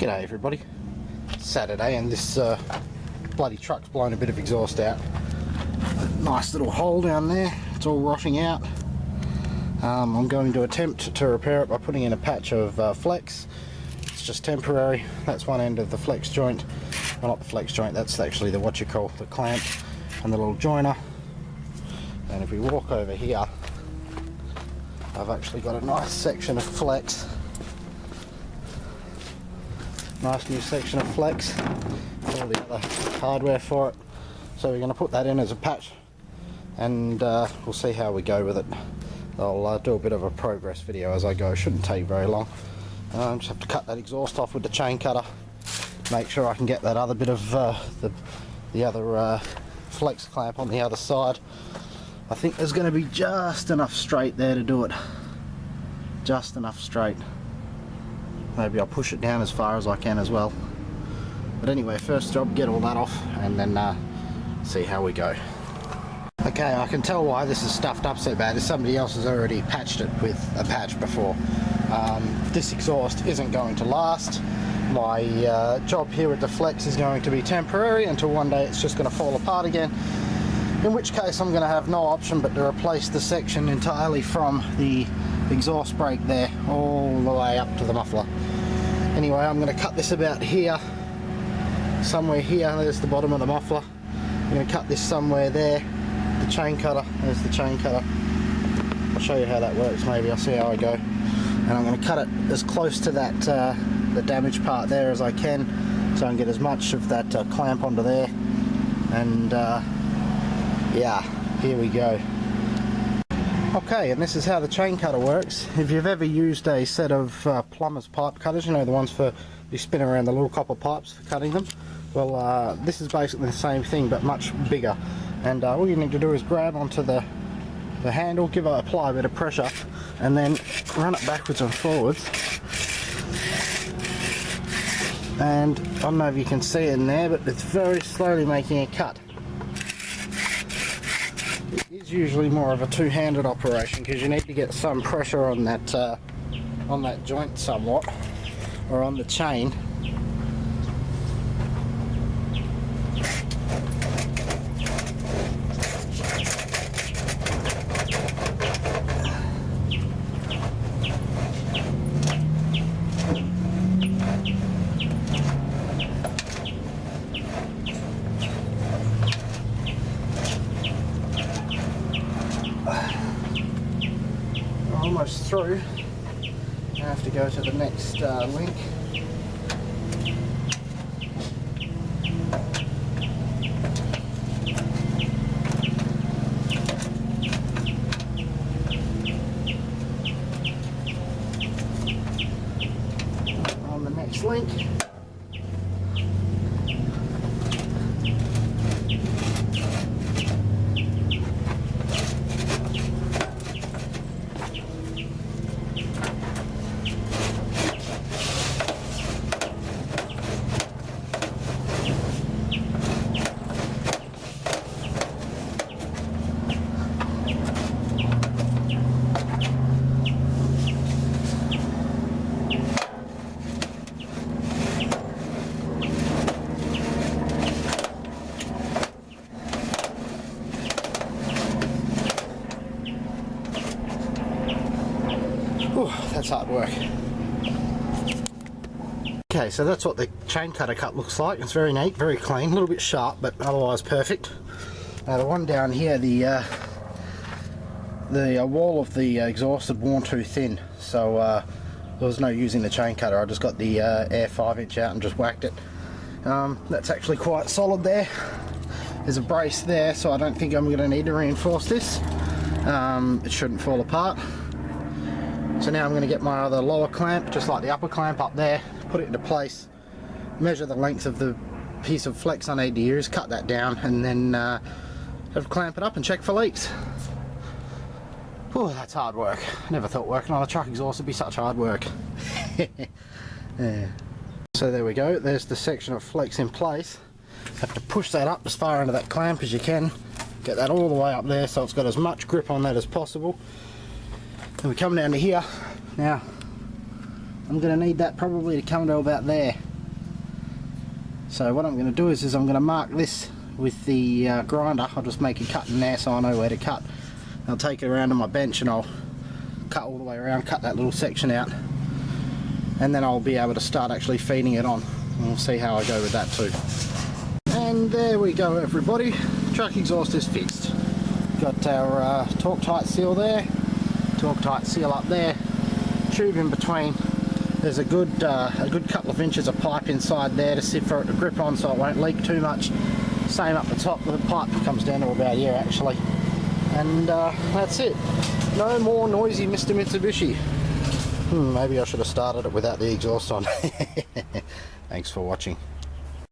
G'day everybody. It's Saturday and this bloody truck's blown a bit of exhaust out. Nice little hole down there, it's all rotting out. I'm going to attempt to repair it by putting in a patch of flex. It's just temporary. That's one end of the flex joint. Well, not the flex joint, that's actually the the clamp and the little joiner. And if we walk over here, I've actually got a nice section of flex. Nice new section of flex, all the other hardware for it. So we're going to put that in as a patch and we'll see how we go with it. I'll do a bit of a progress video as I go, shouldn't take very long. Just have to cut that exhaust off with the chain cutter, make sure I can get that other bit of the other flex clamp on the other side. I think there's going to be just enough straight there to do it, just enough straight. Maybe I'll push it down as far as I can as well. But anyway, first job, get all that off and then see how we go. Okay, I can tell why this is stuffed up so bad is somebody else has already patched it with a patch before. This exhaust isn't going to last. My job here with the flex is going to be temporary until one day it's just going to fall apart again. In which case I'm going to have no option but to replace the section entirely from the exhaust brake there all the way up to the muffler. Anyway, I'm going to cut this about here, somewhere here. There's the bottom of the muffler. I'm going to cut this somewhere there. The chain cutter, there's the chain cutter. I'll show you how that works maybe, I'll see how I go. And I'm going to cut it as close to that the damaged part there as I can, so I can get as much of that clamp onto there. And yeah, here we go. Okay, and this is how the chain cutter works. If you've ever used a set of plumber's pipe cutters, you know, the ones for you spin around the little copper pipes for cutting them, well this is basically the same thing but much bigger. And all you need to do is grab onto the handle, apply a bit of pressure and then run it backwards and forwards. And I don't know if you can see it in there, but it's very slowly making a cut. It's usually more of a two-handed operation because you need to get some pressure on that joint somewhat, or on the chain. Almost through. I have to go to the next link. On the next link. That's hard work. Okay, so that's what the chain cutter cut looks like. It's very neat, very clean, a little bit sharp, but otherwise perfect. Now the one down here, the wall of the exhaust had worn too thin, so there was no using the chain cutter. I just got the air 5" out and just whacked it. That's actually quite solid there. There's a brace there, so I don't think I'm going to need to reinforce this. It shouldn't fall apart. So now I'm going to get my other lower clamp, just like the upper clamp up there, put it into place, measure the length of the piece of flex I need to use, cut that down, and then clamp it up and check for leaks. Oh, that's hard work. I never thought working on a truck exhaust would be such hard work. Yeah. So there we go, there's the section of flex in place. Have to push that up as far into that clamp as you can, get that all the way up there so it's got as much grip on that as possible. And we come down to here. Now I'm going to need that probably to come to about there. So what I'm going to do is I'm going to mark this with the grinder. I'll just make a cut in there so I know where to cut. I'll take it around to my bench and I'll cut all the way around, cut that little section out, and then I'll be able to start actually feeding it on. And we'll see how I go with that too. And there we go, everybody. Truck exhaust is fixed. Got our torctite seal there, torctite seal up there, tube in between. There's a good couple of inches of pipe inside there to sit for it to grip on so it won't leak too much. Same up the top, the pipe comes down to about here actually. And that's it. No more noisy Mr. Mitsubishi. Maybe I should have started it without the exhaust on. Thanks for watching.